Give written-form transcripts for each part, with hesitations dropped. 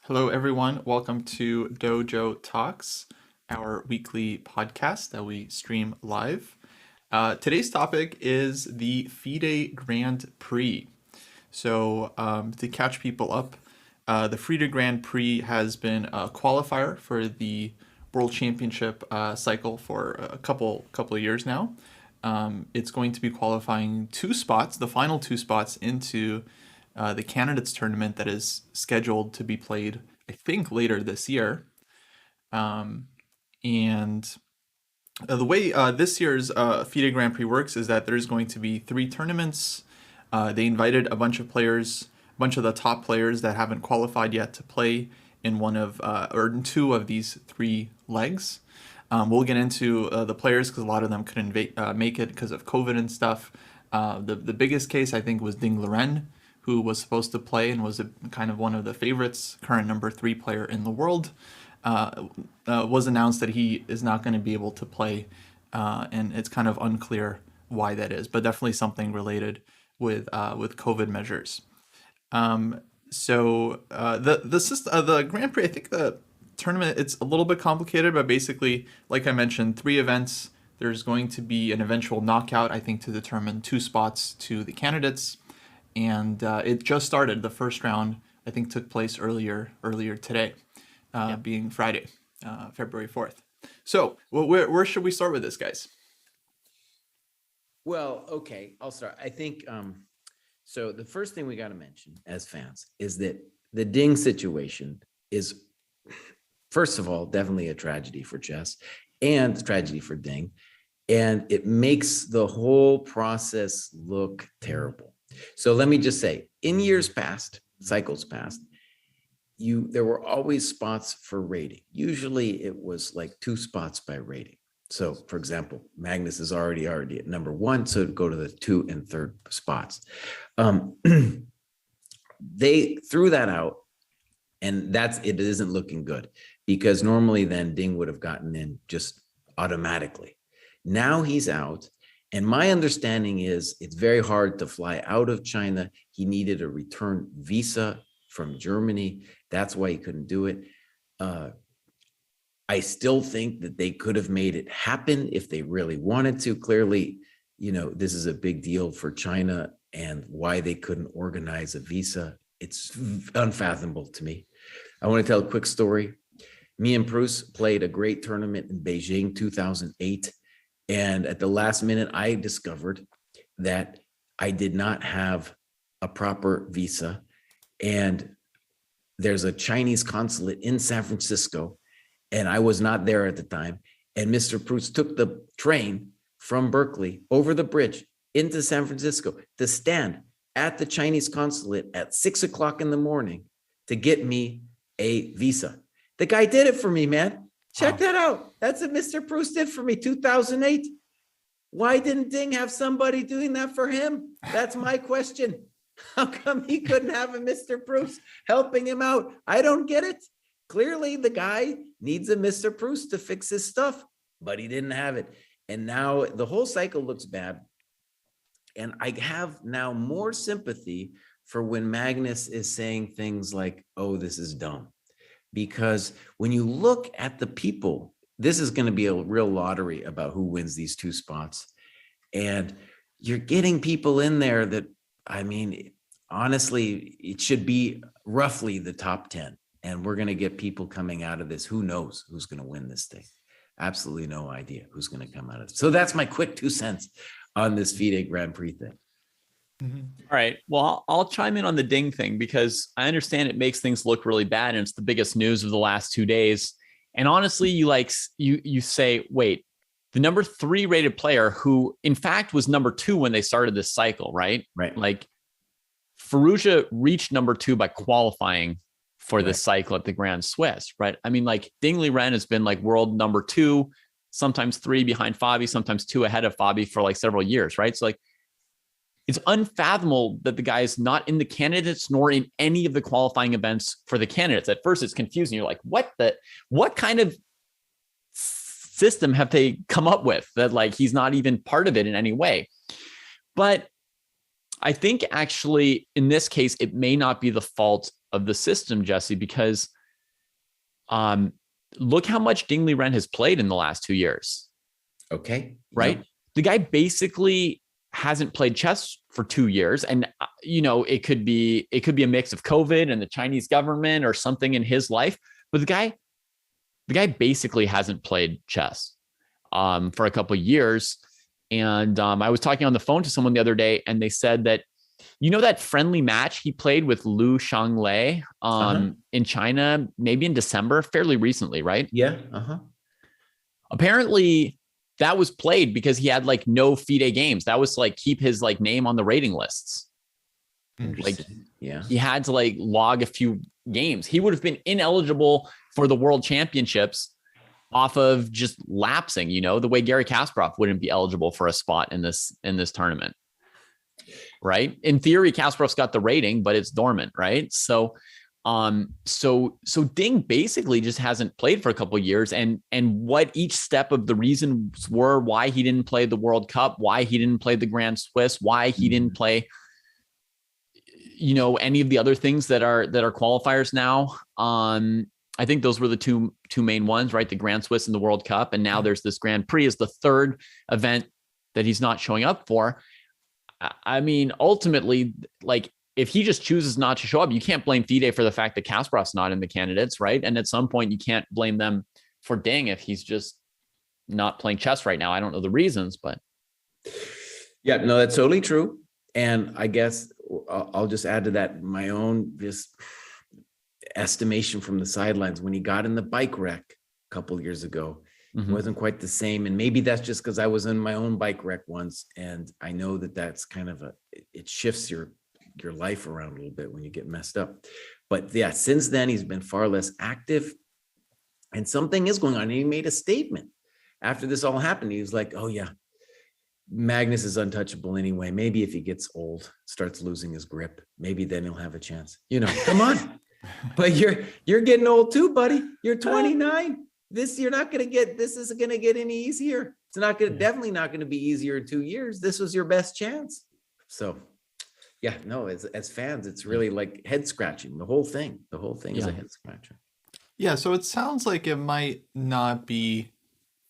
Hello, everyone. Welcome to Dojo Talks, our weekly podcast that we stream live. Today's topic is the FIDE Grand Prix. To catch people up, the FIDE Grand Prix has been a qualifier for the World Championship cycle for a couple of years now. It's going to be qualifying two spots, the final two spots into the candidates tournament that is scheduled to be played, I think, later this year. And the way this year's FIDE Grand Prix works is that there's going to be three tournaments. They invited a bunch of players, a bunch of the top players that haven't qualified yet to play in one of or in two of these three legs. We'll get into the players because a lot of them couldn't make it because of COVID and stuff. The biggest case, I think, was Liren, who was supposed to play and was kind of one of the favorites, current number 3 player in the world, was announced that he is not going to be able to play, and it's kind of unclear why that is, but definitely something related with COVID measures. The Grand Prix, I think the tournament, it's a little bit complicated, but basically, like I mentioned, 3 events. There's going to be an eventual knockout, I think, to determine 2 spots to the candidates. And it just started. The first round, I think, took place earlier today, being Friday, February 4th. So where should we start with this, guys? Well, okay, I'll start. I think, so the first thing we got to mention as fans is that the Ding situation is, first of all, definitely a tragedy for chess and a tragedy for Ding. And it makes the whole process look terrible. So let me just say, in years past, cycles past, there were always spots for rating. Usually it was like 2 spots by rating. So for example, Magnus is already at number 1, so to go to the 2 and 3rd spots. They threw that out, and it isn't looking good, because normally then Ding would have gotten in just automatically. Now he's out. And my understanding is it's very hard to fly out of China. He needed a return visa from Germany. That's why he couldn't do it. I still think that they could have made it happen if they really wanted to. Clearly, this is a big deal for China, and why they couldn't organize a visa, it's unfathomable to me. I want to tell a quick story. Me and Bruce played a great tournament in Beijing 2008. And at the last minute, I discovered that I did not have a proper visa. And there's a Chinese consulate in San Francisco, and I was not there at the time. And Mr. Proust took the train from Berkeley over the bridge into San Francisco to stand at the Chinese consulate at 6 o'clock in the morning to get me a visa. The guy did it for me, man. Check that out. That's what Mr. Proust did for me, 2008. Why didn't Ding have somebody doing that for him? That's my question. How come he couldn't have a Mr. Proust helping him out? I don't get it. Clearly, the guy needs a Mr. Proust to fix his stuff, but he didn't have it. And now the whole cycle looks bad. And I have now more sympathy for when Magnus is saying things like, oh, this is dumb. Because when you look at the people, this is going to be a real lottery about who wins these 2 spots. And you're getting people in there that, I mean, honestly, it should be roughly the top 10. And we're going to get people coming out of this. Who knows who's going to win this thing? Absolutely no idea who's going to come out of it. So that's my quick 2 cents on this FIDE Grand Prix thing. Mm-hmm. All right. Well, I'll chime in on the Ding thing, because I understand it makes things look really bad, and it's the biggest news of the last 2 days. And honestly, you say, wait, the number 3 rated player, who in fact was number 2 when they started this cycle, right? Right. Like Firouzja reached number 2 by qualifying for this cycle at the Grand Swiss, right? I mean, like Ding Liren has been like world number 2, sometimes 3 behind Fabi, sometimes 2 ahead of Fabi for like several years, right? So like, it's unfathomable that the guy is not in the candidates nor in any of the qualifying events for the candidates. At first, it's confusing. You're like, what kind of system have they come up with that like he's not even part of it in any way? But I think actually in this case, it may not be the fault of the system, Jesse, because look how much Ding Liren has played in the last 2 years. Okay. Right. Yep. The guy basically hasn't played chess for 2 years. And, it could be a mix of COVID and the Chinese government or something in his life. But the guy basically hasn't played chess for a couple of years. And I was talking on the phone to someone the other day, and they said that, that friendly match he played with Liu Shanglei in China, maybe in December, fairly recently, right? Yeah. Apparently that was played because he had like no FIDE games. That was to like keep his like name on the rating lists. Like he had to like log a few games. He would have been ineligible for the world championships off of just lapsing, the way Garry Kasparov wouldn't be eligible for a spot in this tournament. Right. In theory, Kasparov's got the rating, but it's dormant. Right. So Ding basically just hasn't played for a couple of years, and what each step of the reasons were why he didn't play the World Cup, why he didn't play the Grand Swiss, why he didn't play, any of the other things that are qualifiers now. I think those were the two main ones, right? The Grand Swiss and the World Cup. And now there's this Grand Prix as the third event that he's not showing up for. I mean, ultimately, like, if he just chooses not to show up, you can't blame FIDE for the fact that Kasparov's not in the candidates, right? And at some point, you can't blame them for Ding if he's just not playing chess right now. I don't know the reasons, but. Yeah, no, that's totally true. And I guess I'll just add to that my own just estimation from the sidelines. When he got in the bike wreck a couple of years ago, it wasn't quite the same. And maybe that's just because I was in my own bike wreck once. And I know that that's kind of it shifts your life around a little bit when you get messed up. But yeah, since then he's been far less active, and something is going on. And he made a statement after this all happened. He was like, oh yeah, Magnus is untouchable anyway. Maybe if he gets old, starts losing his grip, maybe then he'll have a chance. Come on. But you're getting old too, buddy. You're 29. This isn't going to get any easier. It's definitely not going to be easier in 2 years. This was your best chance. So yeah, no, as fans, it's really like head scratching. The whole thing is a head scratcher. Yeah, so it sounds like it might not be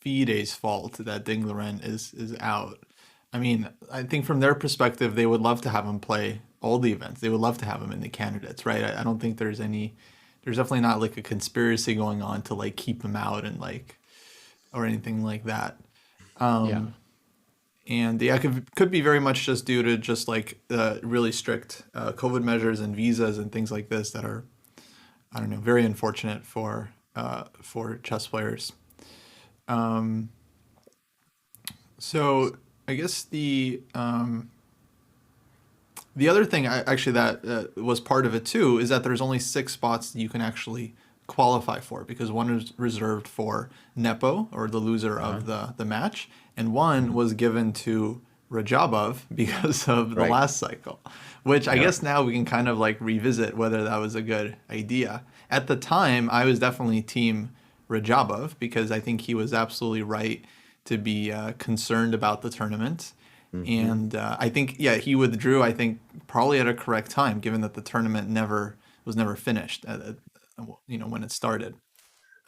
FIDE's fault that Ding Liren is out. I mean, I think from their perspective, they would love to have him play all the events. They would love to have him in the candidates, right? I don't think there's definitely not like a conspiracy going on to like keep him out and like, or anything like that. And yeah, it could be very much just due to just like the really strict COVID measures and visas and things like this that are, I don't know, very unfortunate for chess players. So I guess the other thing that was part of it too is that there's only 6 spots that you can actually qualify for, because one is reserved for Nepo, or the loser of the match, and one was given to Rajabov because of the last cycle, which I guess now we can kind of like revisit whether that was a good idea. At the time, I was definitely team Rajabov because I think he was absolutely right to be concerned about the tournament. And I think, he withdrew, I think, probably at a correct time, given that the tournament was never finished, when it started.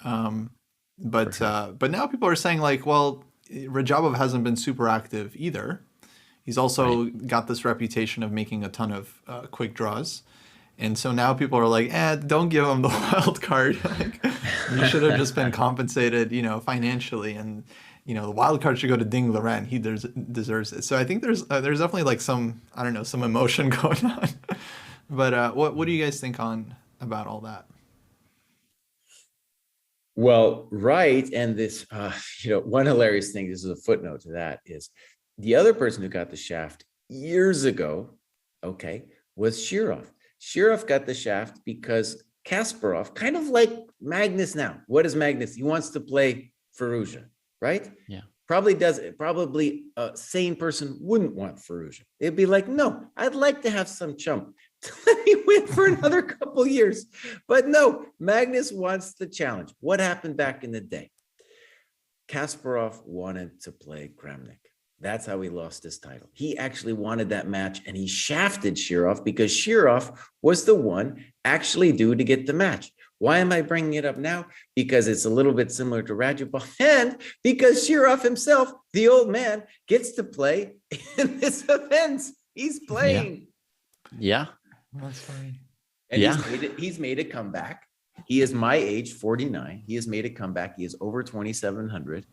But now people are saying like, well, Rajabov hasn't been super active either. He's also got this reputation of making a ton of quick draws. And so now people are like, don't give him the wild card. Like, you should have just been compensated, financially. And, the wild card should go to Ding Liren. He deserves it. So I think there's definitely like some emotion going on. But what do you guys think about all that? Well, right. And this, one hilarious thing, this is a footnote to that, is the other person who got the shaft years ago, was Shirov. Shirov got the shaft because Kasparov, kind of like Magnus now. What is Magnus? He wants to play Firouzja, right? Yeah. Probably a sane person wouldn't want Firouzja. It'd be like, no, I'd like to have some chump to let me win for another couple years. But no, Magnus wants the challenge. What happened back in the day? Kasparov wanted to play Kramnik. That's how he lost his title. He actually wanted that match, and he shafted Shirov because Shirov was the one actually due to get the match. Why am I bringing it up now? Because it's a little bit similar to Radjabov, and because Shirov himself, the old man, gets to play in this event. He's playing. Yeah. That's funny. And Yeah. he's made a comeback. He is my age, 49. He has made a comeback. He is over 2,700.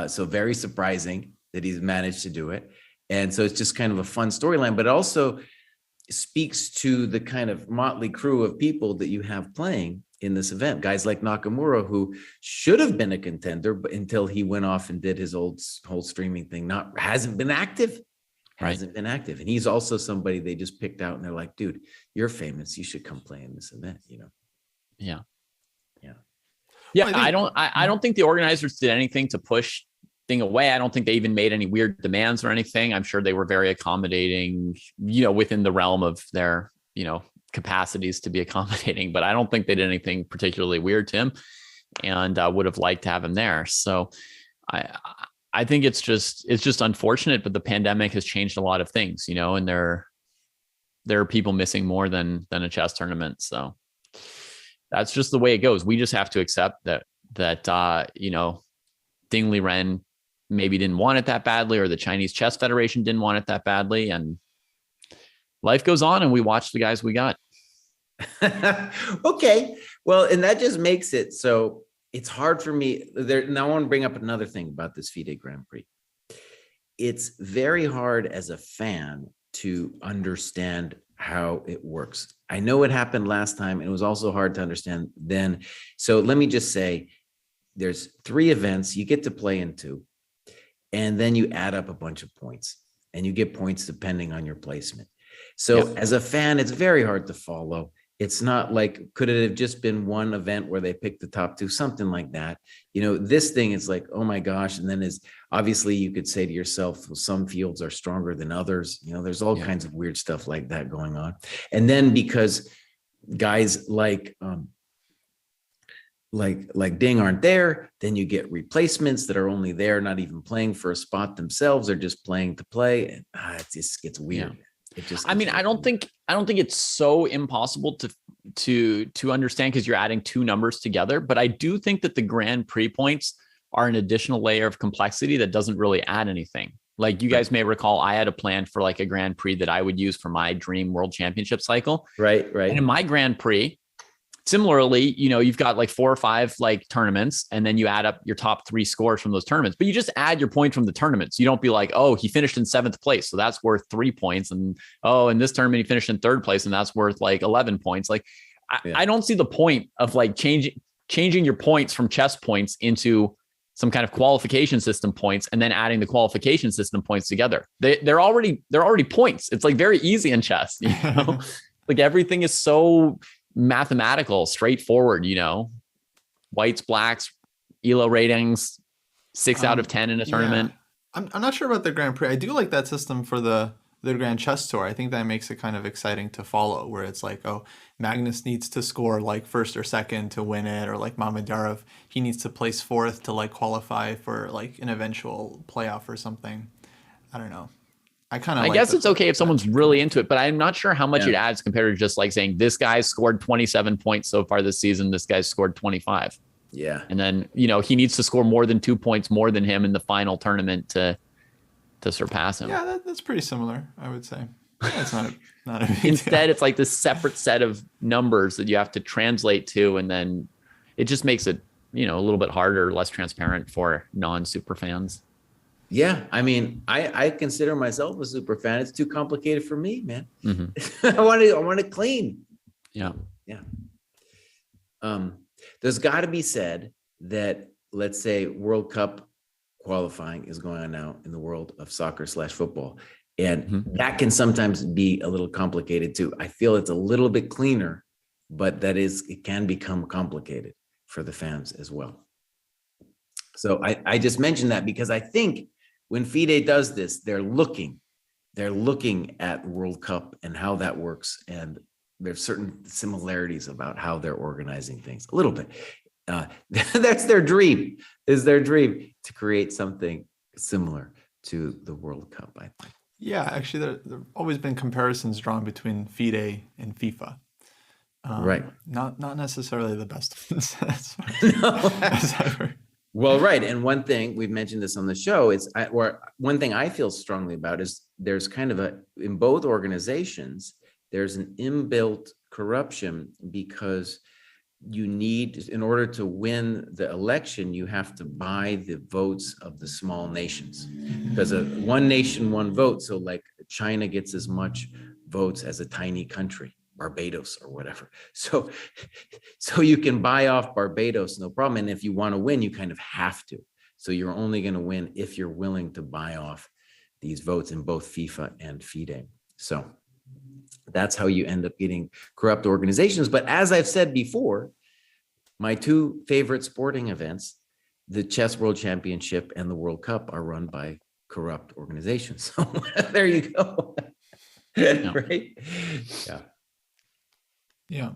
So very surprising that he's managed to do it. And so it's just kind of a fun storyline, but it also speaks to the kind of motley crew of people that you have playing in this event. Guys like Nakamura, who should have been a contender, but until he went off and did his whole streaming thing, hasn't been active. Hasn't been active. And he's also somebody they just picked out, and they're like, dude, you're famous. You should come play in this event, you know? Yeah. Yeah. Yeah. Well, I don't think the organizers did anything to push thing away. I don't think they even made any weird demands or anything. I'm sure they were very accommodating, within the realm of their, capacities to be accommodating, but I don't think they did anything particularly weird to him, and would have liked to have him there. So I think it's just unfortunate, but the pandemic has changed a lot of things, and there are people missing more than a chess tournament. So that's just the way it goes. We just have to accept that Ding Liren maybe didn't want it that badly, or the Chinese Chess Federation didn't want it that badly. And life goes on, and we watch the guys we got. Okay. Well, and that just makes it so it's hard for me there. Now I want to bring up another thing about this FIDE Grand Prix. It's very hard as a fan to understand how it works. I know it happened last time, and it was also hard to understand then. So let me just say, there's 3 events you get to play in 2, and then you add up a bunch of points, and you get points depending on your placement. So as a fan, it's very hard to follow. It's not like, could it have just been one event where they picked the top 2, something like that? This thing is like, oh my gosh. And then obviously you could say to yourself, well, some fields are stronger than others. There's all kinds of weird stuff like that going on. And then because guys like Ding aren't there, then you get replacements that are only there, not even playing for a spot themselves, they're just playing to play. And it just gets weird. Yeah. It just I don't think it's so impossible to understand, because you're adding 2 numbers together. But I do think that the Grand Prix points are an additional layer of complexity that doesn't really add anything. Like you guys may recall, I had a plan for like a Grand Prix that I would use for my dream world championship cycle. Right. And in my Grand Prix, similarly, you've got like 4 or 5 like tournaments, and then you add up your top 3 scores from those tournaments, but you just add your points from the tournaments. You don't be like, oh, he finished in 7th place, so that's worth 3 points. And oh, in this tournament, he finished in 3rd place, and that's worth like 11 points. Like, I don't see the point of like changing your points from chess points into some kind of qualification system points, and then adding the qualification system points together. They're already points. It's like very easy in chess, like everything is so mathematical, straightforward, whites, blacks, ELO ratings, 6 out of 10 in a tournament. I'm not sure about the Grand Prix. I do like that system for the Grand Chess Tour. I think that makes it kind of exciting to follow, where it's like, oh, Magnus needs to score like 1st or 2nd to win it, or like Mamedyarov, he needs to place 4th to like qualify for like an eventual playoff or something. I don't know. I guess it's okay if someone's really into it, but I'm not sure how much it adds compared to just like saying this guy's scored 27 points so far this season, this guy's scored 25. Yeah. And then, he needs to score more than 2 points more than him in the final tournament to surpass him. Yeah, that's pretty similar, I would say. Yeah, it's not a big Instead, deal. it's like this separate set of numbers that you have to translate to, and then it just makes it, a little bit harder, less transparent for non-super fans. Yeah, I mean, I consider myself a super fan. It's too complicated for me, man. Mm-hmm. I want it clean. Yeah. There's got to be said that, let's say, World Cup qualifying is going on now in the world of soccer/football, and that can sometimes be a little complicated too. I feel it's a little bit cleaner, but it can become complicated for the fans as well. So I just mentioned that because I think when FIDE does this, they're looking at World Cup and how that works. And there's certain similarities about how they're organizing things a little bit. That's their dream, to create something similar to the World Cup, I think. Yeah, actually, there have always been comparisons drawn between FIDE and FIFA. Right. Not necessarily the best ones as far No. as I've heard. Well, right. And one thing, we've mentioned this on the show, one thing I feel strongly about is there's kind of in both organizations, there's an inbuilt corruption because in order to win the election, you have to buy the votes of the small nations, because of one nation, one vote. So like China gets as much votes as a tiny country, Barbados or whatever. So you can buy off Barbados, no problem. And if you want to win, you kind of have to. So you're only going to win if you're willing to buy off these votes in both FIFA and FIDE. So that's how you end up getting corrupt organizations. But as I've said before, my two favorite sporting events, the Chess World Championship and the World Cup, are run by corrupt organizations. So there you go. Right? Yeah. Yeah.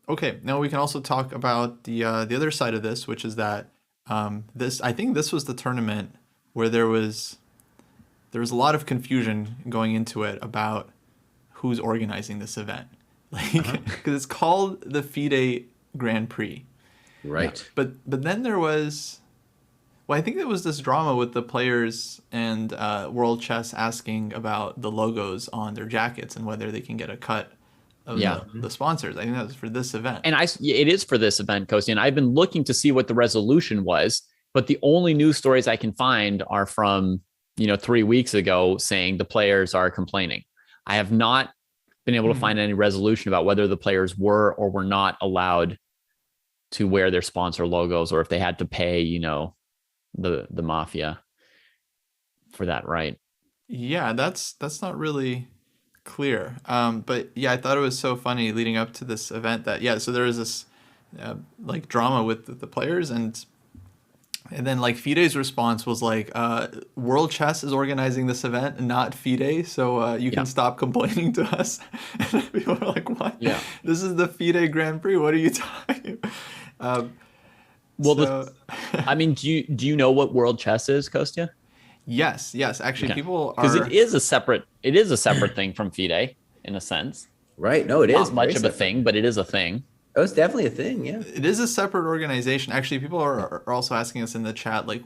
Okay. Now we can also talk about the other side of this, which is that I think this was the tournament where there was a lot of confusion going into it about who's organizing this event, like because it's called the FIDE Grand Prix, right? But then there was, well, I think there was this drama with the players and World Chess asking about the logos on their jackets and whether they can get a cut of the sponsors. I think that was for this event. And it is for this event, Kostya. And I've been looking to see what the resolution was, but the only news stories I can find are from 3 weeks ago saying the players are complaining. I have not been able to find any resolution about whether the players were or were not allowed to wear their sponsor logos, or if they had to pay, the mafia for that, right? Yeah, that's not really clear. But yeah, I thought it was so funny leading up to this event that, so there was this like drama with the players, and then like FIDE's response was like, World Chess is organizing this event, not FIDE, so you can stop complaining to us. And people were like, what? Yeah. This is the FIDE Grand Prix. What are you talking about? I mean, do you know what World Chess is, Kostya? Yes. Actually, people are, because it is a separate thing from FIDE in a sense. Right. No, it is not much of a thing, but it is a thing. Oh, it's definitely a thing. Yeah. It is a separate organization. Actually, people are also asking us in the chat, like,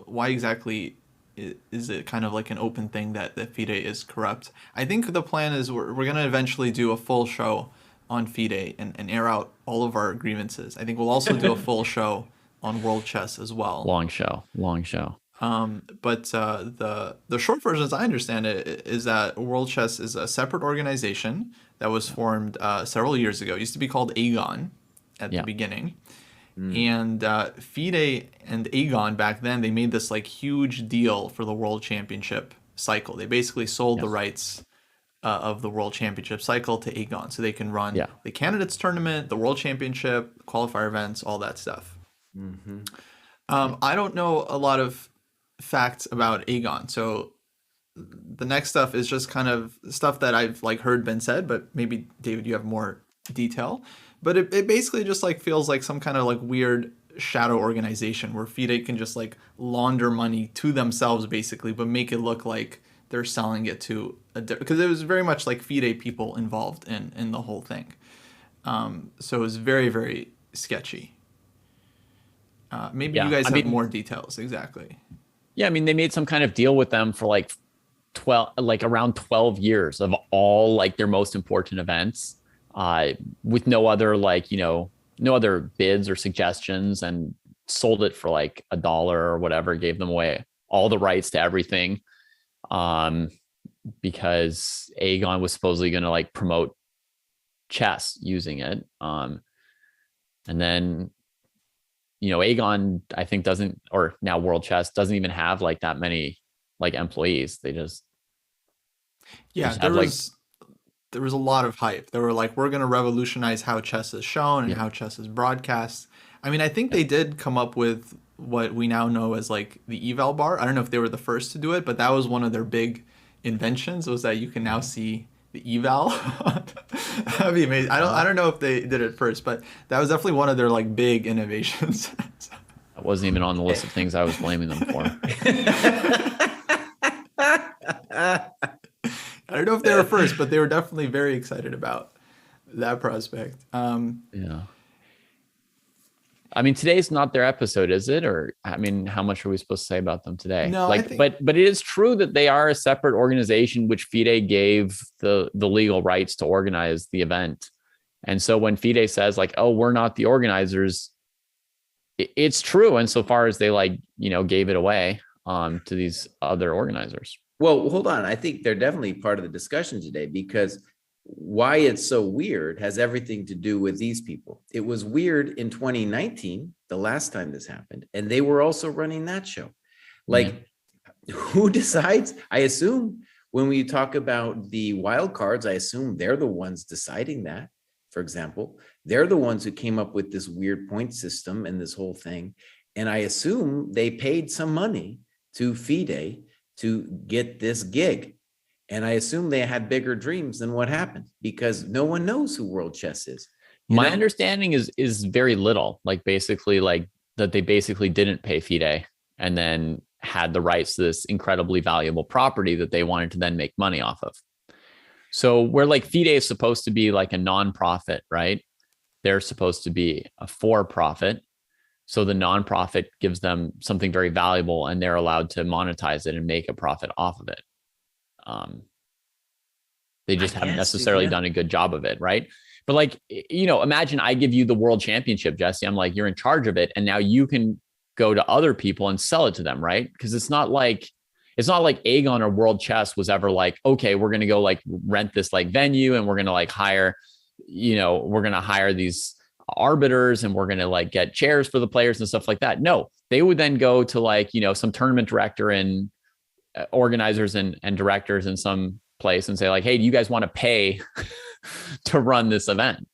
why exactly is it kind of like an open thing that FIDE is corrupt? I think the plan is we're going to eventually do a full show on FIDE and air out all of our grievances. I think we'll also do a full show on World Chess as well. Long show. But the short version, as I understand it, is that World Chess is a separate organization that was formed several years ago. It used to be called Agon at the beginning. And FIDE and Agon back then, they made this like huge deal for the World Championship cycle. They basically sold the rights of the World Championship cycle to Agon, so they can run the Candidates Tournament, the World Championship, qualifier events, all that stuff. I don't know a lot of facts about Agon, so the next stuff is just kind of stuff that I've like heard been said, but maybe David, you have more detail. But it basically just like feels like some kind of like weird shadow organization where FIDE can just like launder money to themselves basically, but make it look like they're selling it to because it was very much like FIDE people involved in the whole thing. So it was very, very sketchy. Maybe you guys have more details. Exactly. Yeah, I mean, they made some kind of deal with them for like around 12 years of all like their most important events, with no other no other bids or suggestions, and sold it for like $1 or whatever, gave them away all the rights to everything, because Agon was supposedly going to like promote chess using it, and then Agon, I think or now World Chess doesn't even have like that many like employees. They just there was a lot of hype. They were like, we're going to revolutionize how chess is shown and how chess is broadcast. I mean, I think they did come up with what we now know as like the eval bar. I don't know if they were the first to do it, but that was one of their big inventions, was that you can now see the eval. That'd be amazing. I don't know if they did it first, but that was definitely one of their like big innovations. That wasn't even on the list of things I was blaming them for. I don't know if they were first, but they were definitely very excited about that prospect. Yeah. I mean, today's not their episode, is it? Or I mean, how much are we supposed to say about them today? No, like, I think, but it is true that they are a separate organization, which FIDE gave the legal rights to organize the event. And so when FIDE says like, oh, we're not the organizers, it's true insofar as they like, gave it away to these other organizers. Well, hold on. I think they're definitely part of the discussion today, because why it's so weird has everything to do with these people. It was weird in 2019, the last time this happened, and they were also running that show. Like, who decides? I assume when we talk about the wild cards, I assume they're the ones deciding that. For example, they're the ones who came up with this weird point system and this whole thing. And I assume they paid some money to FIDE to get this gig. And I assume they had bigger dreams than what happened, because no one knows who World Chess is. My understanding is very little, like basically like that they basically didn't pay FIDE and then had the rights to this incredibly valuable property that they wanted to then make money off of. So where like FIDE is supposed to be like a nonprofit, right? They're supposed to be a for-profit. So the nonprofit gives them something very valuable and they're allowed to monetize it and make a profit off of it. They just haven't necessarily done a good job of it, right? But like, imagine I give you the world championship, Jesse. I'm like, you're in charge of it. And now you can go to other people and sell it to them, right? Because it's not like Aegon or World Chess was ever like, okay, we're going to go like rent this like venue and we're going to like hire, we're going to hire these arbiters and we're going to like get chairs for the players and stuff like that. No, they would then go to like, some tournament director and organizers and directors in some place and say like, hey, do you guys want to pay to run this event?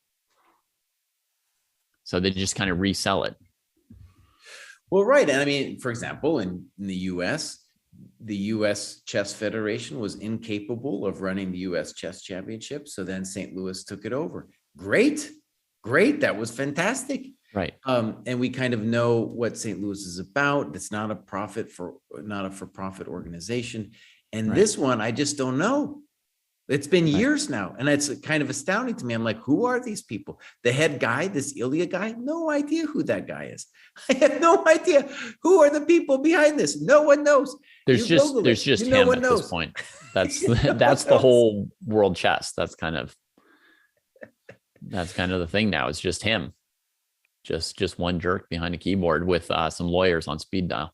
So they just kind of resell it. Well, right. And I mean, for example, in the US Chess Federation was incapable of running the US Chess Championship. So then St. Louis took it over. Great. That was fantastic. Right. And we kind of know what St. Louis is about. It's not a for-profit organization. And this one, I just don't know. It's been years now. And it's kind of astounding to me. I'm like, who are these people? The head guy, this Ilya guy, no idea who that guy is. I have no idea. Who are the people behind this? No one knows. There's just him at this point. That's the whole World Chess. That's kind of the thing now. It's just him. Just one jerk behind a keyboard with some lawyers on speed dial.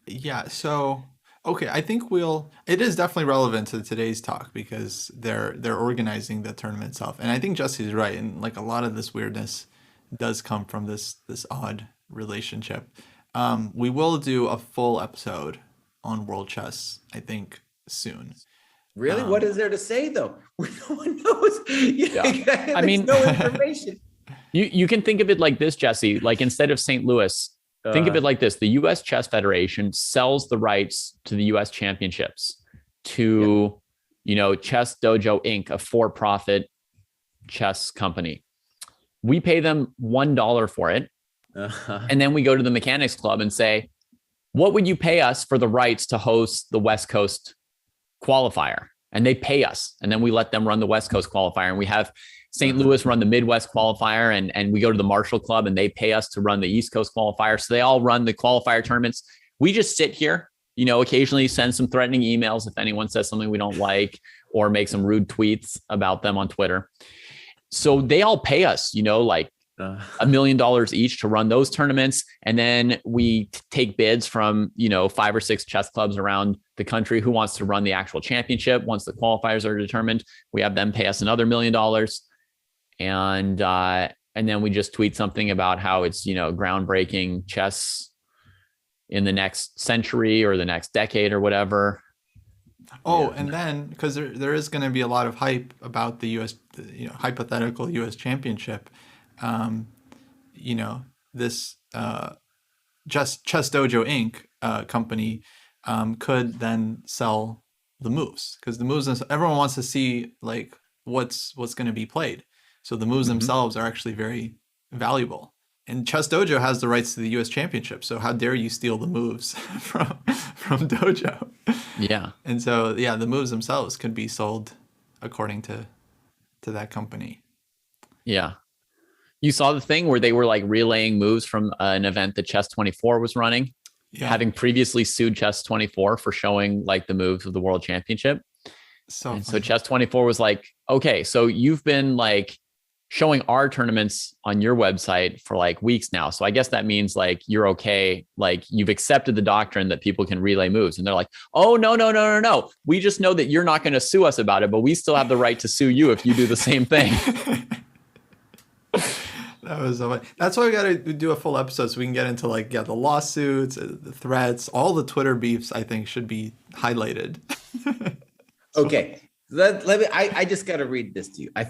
Yeah. So, okay. I think it is definitely relevant to today's talk because they're organizing the tournament itself. And I think Jesse's right. And like a lot of this weirdness does come from this odd relationship. We will do a full episode on World Chess, I think, soon. Really? What is there to say though? No one knows. Yeah. I mean, no information. You can think of it like this, Jesse. Like instead of St. Louis, think of it like this: the U.S. Chess Federation sells the rights to the U.S. championships to, ChessDojo Inc., a for-profit chess company. We pay them $1 for it, and then we go to the Mechanics Club and say, "What would you pay us for the rights to host the West Coast qualifier?" And they pay us, and then we let them run the West Coast qualifier, and we have St. Louis run the Midwest qualifier, and we go to the Marshall Club and they pay us to run the East Coast qualifier. So they all run the qualifier tournaments. We just sit here, occasionally send some threatening emails if anyone says something we don't like, or make some rude tweets about them on Twitter. So they all pay us, like $1 million each to run those tournaments. And then we take bids from, 5 or 6 chess clubs around the country who wants to run the actual championship. Once the qualifiers are determined, we have them pay us another $1 million. And then we just tweet something about how it's, groundbreaking chess in the next century or the next decade or whatever. Oh, and then because there is going to be a lot of hype about the U.S., hypothetical U.S. championship. This ChessDojo Inc. Company could then sell the moves, because the moves, everyone wants to see like what's going to be played. So the moves themselves are actually very, valuable. And ChessDojo has the rights to the U.S. Championship, so how dare you steal the moves from Dojo? Yeah. And so, yeah, the moves themselves could be sold according to that company. Yeah. You saw the thing where they were like relaying moves from an event that Chess24 was running, having previously sued Chess24 for showing like the moves of the World Championship. So Chess24 was like, okay, so you've been like showing our tournaments on your website for like weeks now. So I guess that means like you're okay. Like you've accepted the doctrine that people can relay moves. And they're like, oh, no. We just know that you're not going to sue us about it, but we still have the right to sue you if you do the same thing. That was so funny. That's why we got to do a full episode so we can get into like, the lawsuits, the threats, all the Twitter beefs, I think should be highlighted. Okay. Let me, I just got to read this to you. I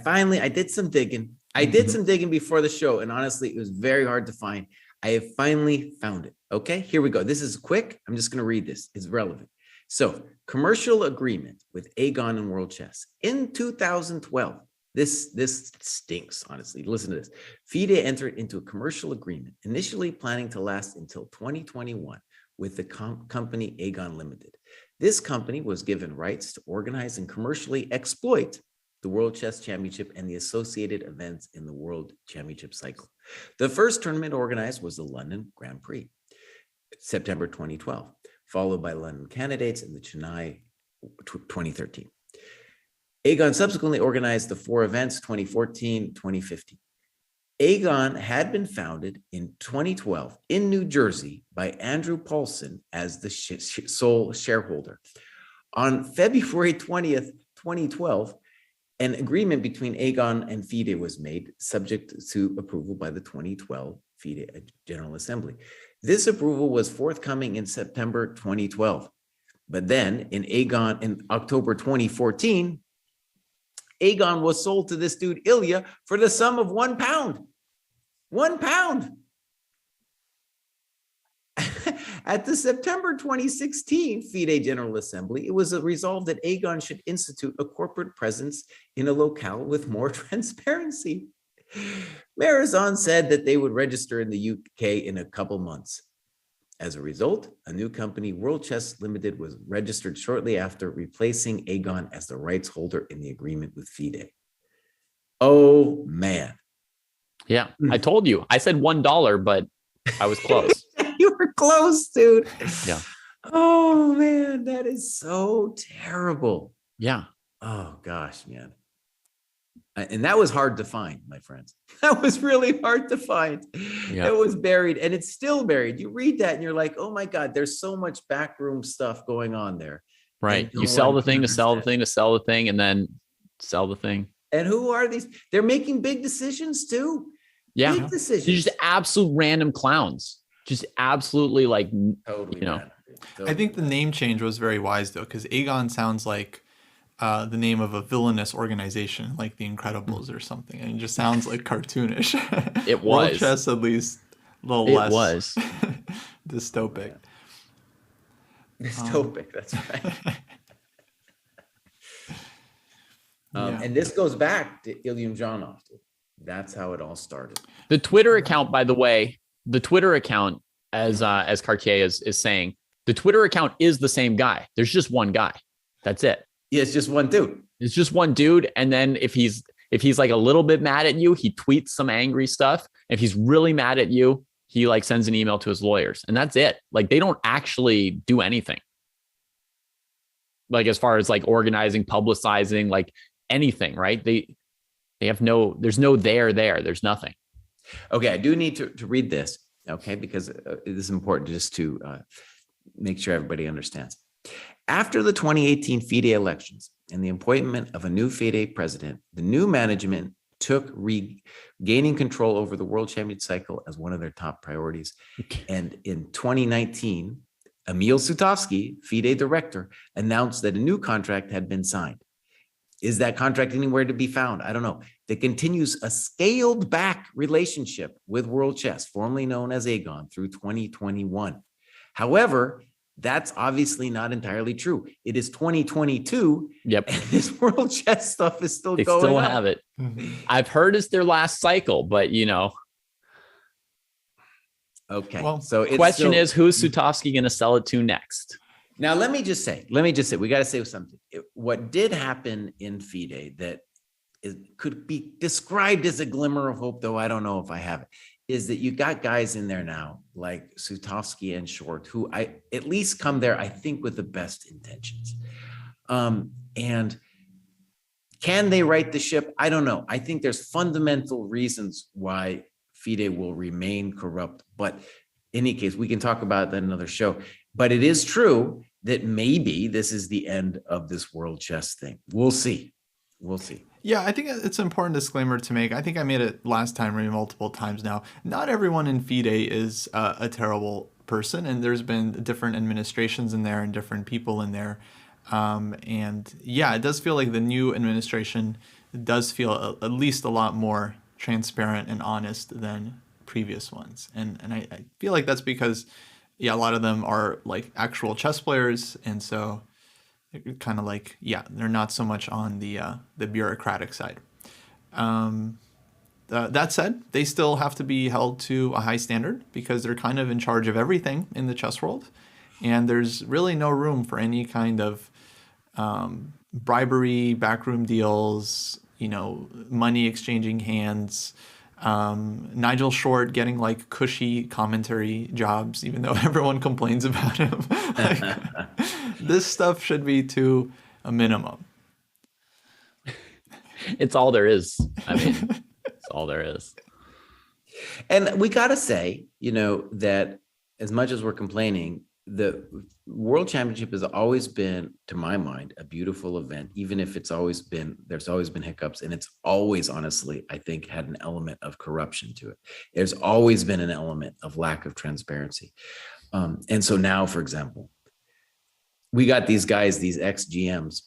did some digging. I did some digging before the show, and honestly, it was very hard to find. I have finally found it. Okay, here we go. This is quick. I'm just going to read this. It's relevant. So, commercial agreement with Aegon and World Chess in 2012. This stinks, honestly. Listen to this. FIDE entered into a commercial agreement, initially planning to last until 2021 with the company Aegon Limited. This company was given rights to organize and commercially exploit the World Chess Championship and the associated events in the World Championship cycle. The first tournament organized was the London Grand Prix, September 2012, followed by London Candidates in the Chennai 2013. Aegon subsequently organized the 4 events, 2014, 2015. Aegon had been founded in 2012 in New Jersey by Andrew Paulson as the sole shareholder. On February 20th, 2012, an agreement between Aegon and FIDE was made, subject to approval by the 2012 FIDE General Assembly. This approval was forthcoming in September 2012. But then in October 2014, Aegon was sold to this dude, Ilya, for the sum of £1. £1. At the September 2016 FIDE General Assembly, it was resolved that Aegon should institute a corporate presence in a locale with more transparency. Marizon said that they would register in the UK in a couple months. As a result, a new company, World Chess Limited, was registered shortly after, replacing Aegon as the rights holder in the agreement with FIDE. Oh, man. Yeah, I told you. I said $1, but I was close. You were close, dude. Yeah. Oh, man, that is so terrible. Yeah. Oh, gosh, man. And that was hard to find, my friends. That was really hard to find. Yeah. It was buried, and it's still buried. You read that and you're like, oh my God, there's so much backroom stuff going on there. Right. You sell the thing to sell the thing to sell the thing, and then sell the thing. And who are these? They're making big decisions too. Yeah. Big decisions. They're just absolute random clowns. Just absolutely like, totally, you know. Totally. I think the name change was very wise though, because Aegon sounds like the name of a villainous organization, like the Incredibles or something, and it just sounds like cartoonish. It was. World Chess, at least a little less. It was dystopic. Dystopic. That's right. Yeah. And this goes back to Ilya Janov. That's how it all started. The Twitter account, by the way, as Cartier is saying, the Twitter account is the same guy. There's just one guy. That's it. Yeah, it's just one dude. It's just one dude. And then if he's like a little bit mad at you, he tweets some angry stuff. If he's really mad at you, he like sends an email to his lawyers, and that's it. Like they don't actually do anything. Like as far as like organizing, publicizing, like anything, right? They have there's no there. There's nothing. Okay, I do need to read this, okay, because it is important just to make sure everybody understands. After the 2018 FIDE elections and the appointment of a new FIDE president, the new management took regaining control over the World Championship cycle as one of their top priorities. And in 2019, Emil Sutovsky, FIDE director, announced that a new contract had been signed. Is that contract anywhere to be found? I don't know. That continues a scaled back relationship with World Chess, formerly known as Aegon, through 2021. However, that's obviously not entirely true. It is 2022. Yep. And this World Chess stuff is still they going on. They still have it. I've heard it's their last cycle, but you know. Okay. Well, So it's Question still, is, who's Sutovsky going to sell it to next? now let me just say, we got to say something. What did happen in FIDE that could be described as a glimmer of hope, though I don't know if I have it, is that you got guys in there now like Sutovsky and Short, who I at least come there, I think, with the best intentions. And can they right the ship? I don't know. I think there's fundamental reasons why FIDE will remain corrupt. But in any case, we can talk about that in another show. But it is true that maybe this is the end of this world chess thing. We'll see. We'll see. Yeah, I think it's an important disclaimer to make. I think I made it last time, maybe multiple times now. Not everyone in FIDE is a terrible person, and there's been different administrations in there and different people in there. And yeah, it does feel like the new administration does feel at least a lot more transparent and honest than previous ones. And I feel like that's because, yeah, a lot of them are like actual chess players, and so kind of like, yeah, they're not so much on the bureaucratic side. That said, they still have to be held to a high standard because they're kind of in charge of everything in the chess world, and there's really no room for any kind of bribery, backroom deals, money exchanging hands. Nigel Short getting like cushy commentary jobs, even though everyone complains about him. Like, this stuff should be to a minimum. It's all there is. I mean, it's all there is. And we got to say, that as much as we're complaining, the World Championship has always been, to my mind, a beautiful event, even if there's always been hiccups, and it's always, honestly, I think, had an element of corruption to it. There's always been an element of lack of transparency. And so now, for example, we got these guys, these ex-GMs.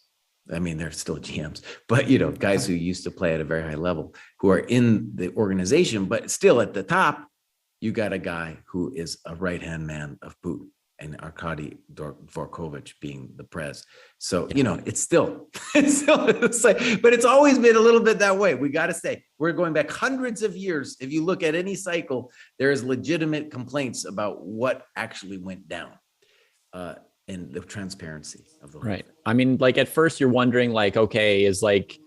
I mean, they're still GMs, but guys who used to play at a very high level, who are in the organization, but still at the top, you got a guy who is a right-hand man of Putin, and Arkady Dvorkovich being the prez. So, it's still, it's like, but it's always been a little bit that way. We got to say, we're going back hundreds of years. If you look at any cycle, there is legitimate complaints about what actually went down and the transparency of the whole Right. thing. I mean, like at first you're wondering like, okay, are like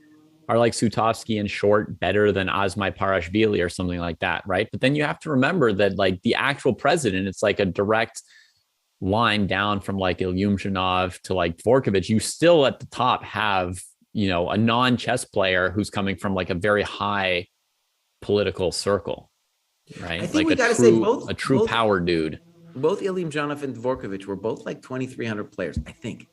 Sutovsky and Short better than Asmai Parashvili or something like that, right? But then you have to remember that like the actual president, it's like a direct line down from like Ilyumzhinov to like Dvorkovich. You still at the top have, a non-chess player who's coming from like a very high political circle, right? I think like we got to say a true power dude. Both Ilyumzhinov and Dvorkovich were both like 2,300 players, I think.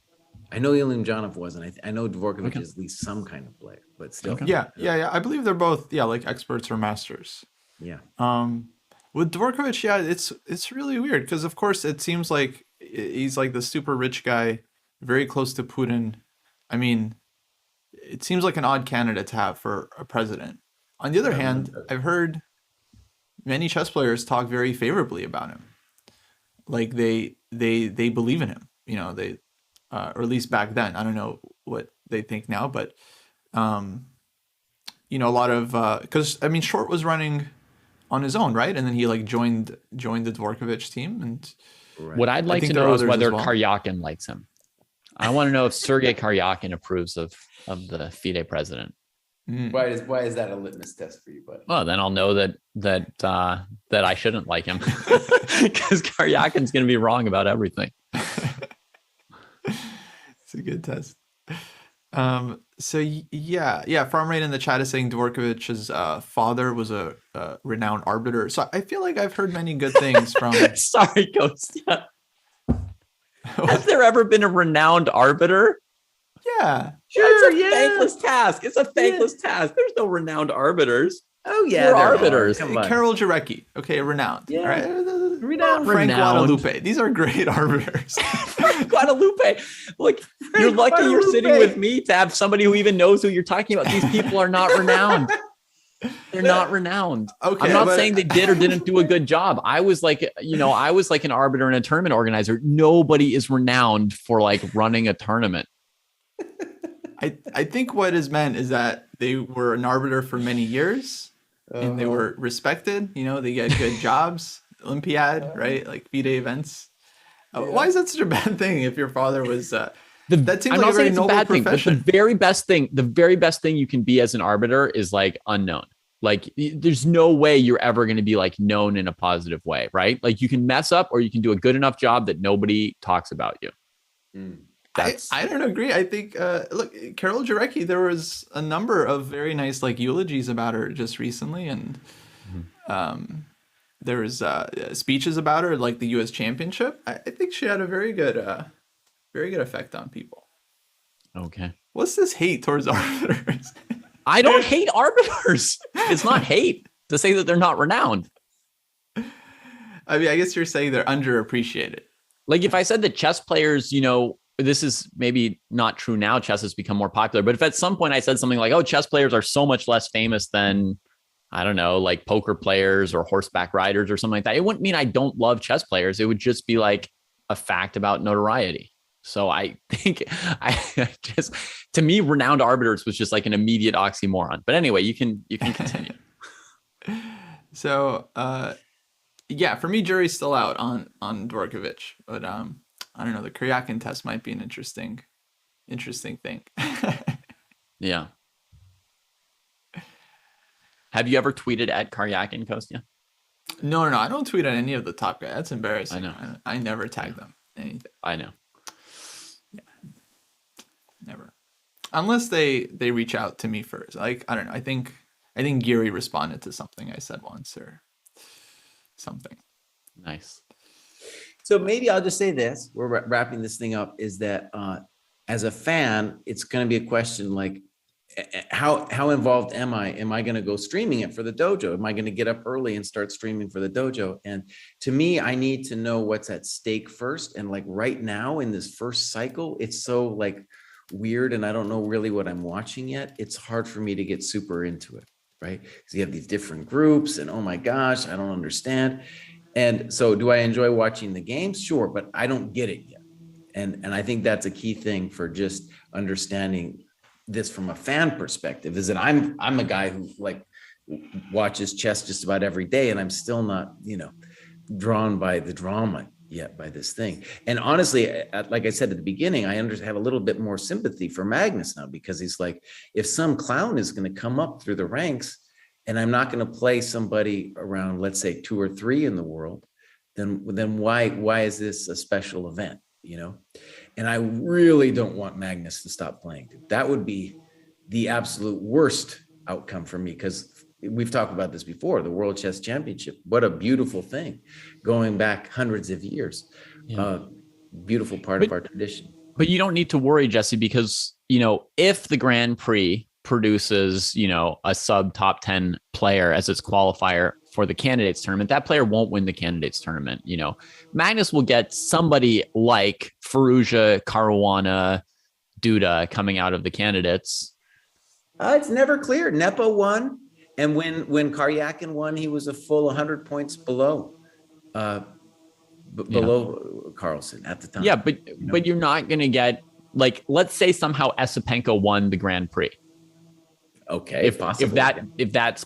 I know Ilyumzhinov wasn't. I know Dvorkovich is at least some kind of player, but still. Okay. Yeah. I believe they're both, like experts or masters. Yeah. With Dvorkovich, yeah, it's really weird because, of course, it seems like he's like the super rich guy, very close to Putin. I mean, it seems like an odd candidate to have for a president. On the other hand, I've heard many chess players talk very favorably about him. Like they believe in him, they, or at least back then. I don't know what they think now, but a lot of because I mean, Short was running on his own, right? And then he like joined the Dvorkovich team. And Right. What I'd like to there are know is others whether as well. Karyakin likes him. I want to know if Sergei Karyakin approves of the FIDE president. Why is that a litmus test for you, buddy? Well, then I'll know that I shouldn't like him because Karyakin's going to be wrong about everything. It's a good test. So yeah, Farm Raid in the chat is saying Dvorkovich's father was a renowned arbiter. So I feel like I've heard many good things from. Sorry, Kostya. Has there ever been a renowned arbiter? Yeah. Sure, it's a thankless task. It's a thankless task. There's no renowned arbiters. Oh yeah, We're arbiters. Come on. Carol Jarecki. Okay, renowned. Yeah. All right. Renowned. Frank Guadalupe. These are great arbiters. Guadalupe. Look, you're lucky you're sitting with me to have somebody who even knows who you're talking about. These people are not renowned. They're not renowned. Okay, I'm not saying they did or didn't do a good job. I was like an arbiter and a tournament organizer. Nobody is renowned for like running a tournament. I think what is meant is that they were an arbiter for many years and they were respected. They get good jobs Olympiad, right? Like FIDE events. Why is that such a bad thing if your father was that seems I'm like not a very saying it's a noble bad thing, but profession. the very best thing you can be as an arbiter is like unknown. Like there's no way you're ever going to be like known in a positive way, right? Like you can mess up or you can do a good enough job that nobody talks about you. I don't agree. I think look, Carol Jarecki, there was a number of very nice like eulogies about her just recently, and there was speeches about her like the U.S. Championship. I think she had a very good effect on people. Okay. What's this hate towards arbiters? I don't hate arbiters. It's not hate to say that they're not renowned. I mean, I guess you're saying they're underappreciated. Like if I said that chess players, this is maybe not true now. Chess has become more popular, but if at some point I said something like, oh, chess players are so much less famous than, I don't know, like poker players or horseback riders or something like that, it wouldn't mean I don't love chess players. It would just be like a fact about notoriety. So I think to me, renowned arbiters was just like an immediate oxymoron. But anyway, you can continue. So, yeah, for me, jury's still out on Dvorkovich, but I don't know. The Kuryakin test might be an interesting thing. Yeah. Have you ever tweeted at Karyakin, Kostya? No, I don't tweet at any of the top guys. That's embarrassing. I know. I never tag them. Anything. I know. Yeah. Never. Unless they reach out to me first. Like, I don't know. I think Geary responded to something I said once or something. Nice. So maybe I'll just say this, we're wrapping this thing up, is that as a fan, it's going to be a question like, how involved am I? Am I going to go streaming it for the dojo? Am I going to get up early and start streaming for the dojo? And to me, I need to know what's at stake first. And like right now in this first cycle, it's so like weird and I don't know really what I'm watching yet. It's hard for me to get super into it, right? Because you have these different groups and oh my gosh, I don't understand. And so do I enjoy watching the games? Sure, but I don't get it yet. And I think that's a key thing for just understanding this from a fan perspective, is that I'm a guy who like watches chess just about every day, and I'm still not, drawn by the drama yet by this thing. And honestly, like I said at the beginning, I have a little bit more sympathy for Magnus now, because he's like, if some clown is going to come up through the ranks and I'm not going to play somebody around, let's say 2 or 3 in the world, then why is this a special event? And I really don't want Magnus to stop playing. That would be the absolute worst outcome for me, because we've talked about this before, the World Chess Championship. What a beautiful thing, going back hundreds of years. Yeah. Beautiful part of our tradition. But you don't need to worry, Jesse, because, if the Grand Prix produces, a sub top 10 player as its qualifier for the candidates tournament, that player won't win the candidates tournament. Magnus will get somebody like Firouzja, Caruana, Duda coming out of the candidates. It's never clear. Nepo won. And when Karyakin won, he was a full 100 points below Carlsen at the time. Yeah, but you're not going to get, like, let's say somehow Esipenko won the Grand Prix. Okay, if that's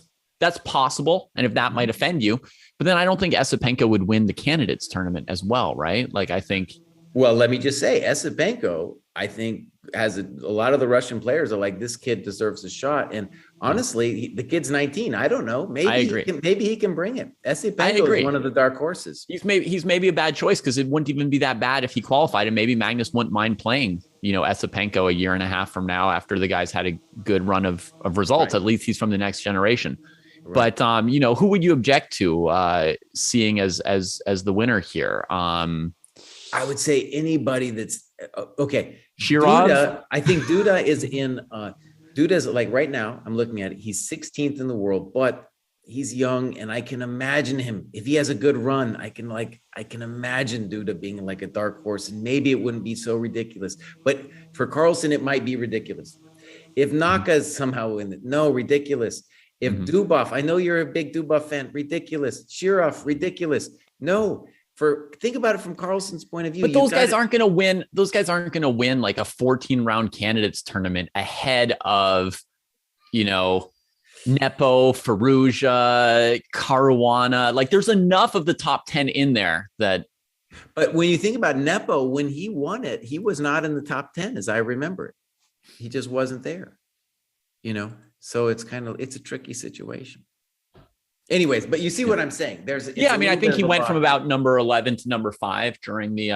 possible, and if that might offend you, but then I don't think Esipenko would win the candidates tournament as well, right? Like, I think. Well, let me just say, Esipenko, I think, has a lot of the Russian players are like, this kid deserves a shot. And honestly, the kid's 19. I don't know. Maybe I agree. Maybe he can bring it. Esipenko is one of the dark horses. He's maybe a bad choice, because it wouldn't even be that bad if he qualified, and maybe Magnus wouldn't mind playing, Esipenko a year and a half from now, after the guy's had a good run of results. Right. At least he's from the next generation. Right. But who would you object to seeing as the winner here? I would say anybody that's okay. Shirov? Duda, I think Duda is in. Duda's like right now. I'm looking at it. He's 16th in the world, but he's young, and I can imagine him if he has a good run. I can imagine Duda being like a dark horse, and maybe it wouldn't be so ridiculous. But for Carlsen, it might be ridiculous. If Naka's somehow in it, no, ridiculous. If Dubov, I know you're a big Dubov fan, ridiculous. Shirov, ridiculous. No. Think about it from Carlsen's point of view. But those guys aren't going to win. Those guys aren't going to win like a 14-round candidates tournament ahead of, Nepo, Firouzja, Caruana. Like there's enough of the top 10 in there that. But when you think about Nepo, when he won it, he was not in the top 10, as I remember it. He just wasn't there, So it's a tricky situation. Anyways, but you see what I'm saying? I think he went from about number 11 to number 5 during the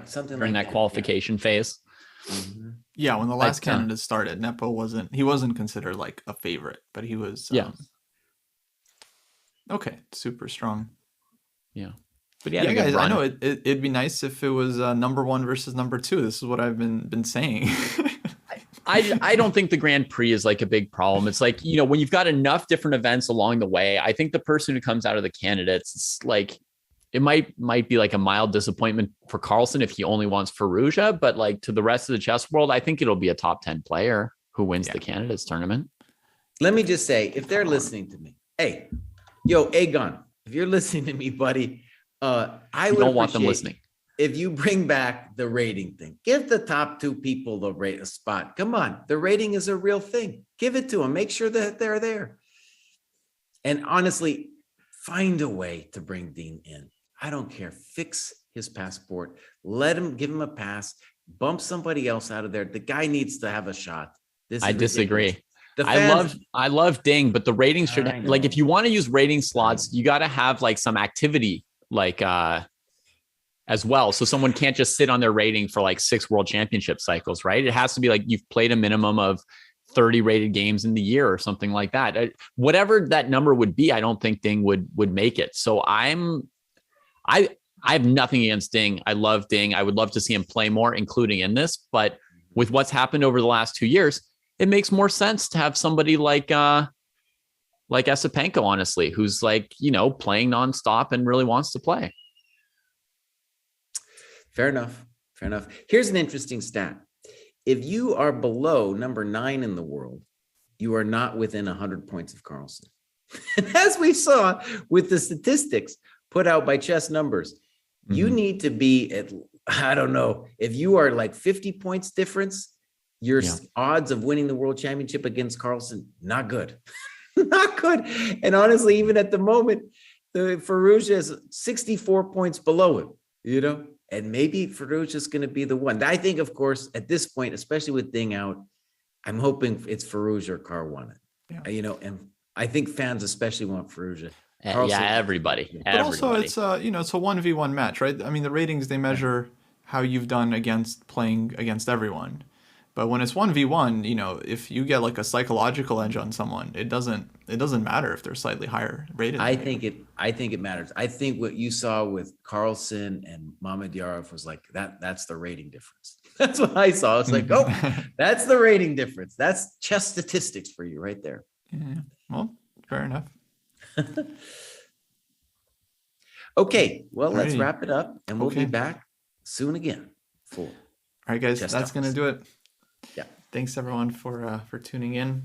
something during like that qualification phase. Mm-hmm. Yeah, when the last candidates started, Nepo wasn't considered like a favorite, but he was okay, super strong. Yeah. But yeah, guys, I know it'd be nice if it was number 1 versus number 2. This is what I've been saying. I don't think the Grand Prix is like a big problem. It's like, when you've got enough different events along the way, I think the person who comes out of the candidates, it's like, it might be like a mild disappointment for Carlsen if he only wants Firouzja, but like to the rest of the chess world, I think it'll be a top 10 player who wins the candidates tournament. Let me just say, if they're listening to me, hey, Aegon, if you're listening to me, buddy, I don't want them listening. If you bring back the rating thing, give the top 2 people the spot. Come on. The rating is a real thing. Give it to them. Make sure that they're there. And honestly, find a way to bring Dean in. I don't care. Fix his passport. Give him a pass. Bump somebody else out of there. The guy needs to have a shot. I disagree. I love Ding, but the ratings should, like, if you want to use rating slots, you got to have like some activity, like, as well. So someone can't just sit on their rating for like 6 world championship cycles, right? It has to be like you've played a minimum of 30 rated games in the year or something like that. Whatever that number would be, I don't think Ding would make it. So I have nothing against Ding. I love Ding. I would love to see him play more, including in this. But with what's happened over the last 2 years, it makes more sense to have somebody like Esipenko, honestly, who's like, playing nonstop and really wants to play. Fair enough. Here's an interesting stat. If you are below number 9 in the world, you are not within 100 points of Carlsen. And as we saw with the statistics put out by Chess Numbers, you need to be at, I don't know, if you are like 50 points difference, your odds of winning the world championship against Carlsen, not good. Not good. And honestly, even at the moment, the Firouzja is 64 points below him, And maybe Firouzja is going to be the one. I think, of course, at this point, especially with Ding out, I'm hoping it's Firouzja or Caruana. And I think fans especially want Firouzja. Everybody. But also, it's a 1v1 match, right? I mean, the ratings, they measure how you've done against playing against everyone. But when it's 1v1, if you get like a psychological edge on someone, it doesn't matter if they're slightly higher rated. I think it matters. I think what you saw with Carlsen and Mamedyarov was like that's the rating difference. That's what I saw. It's like, that's the rating difference. That's chess statistics for you right there. Yeah. Well, fair enough. Okay, well, let's wrap it up and we'll be back soon again for All right, guys, that's going to do it. Yeah. Thanks everyone for tuning in.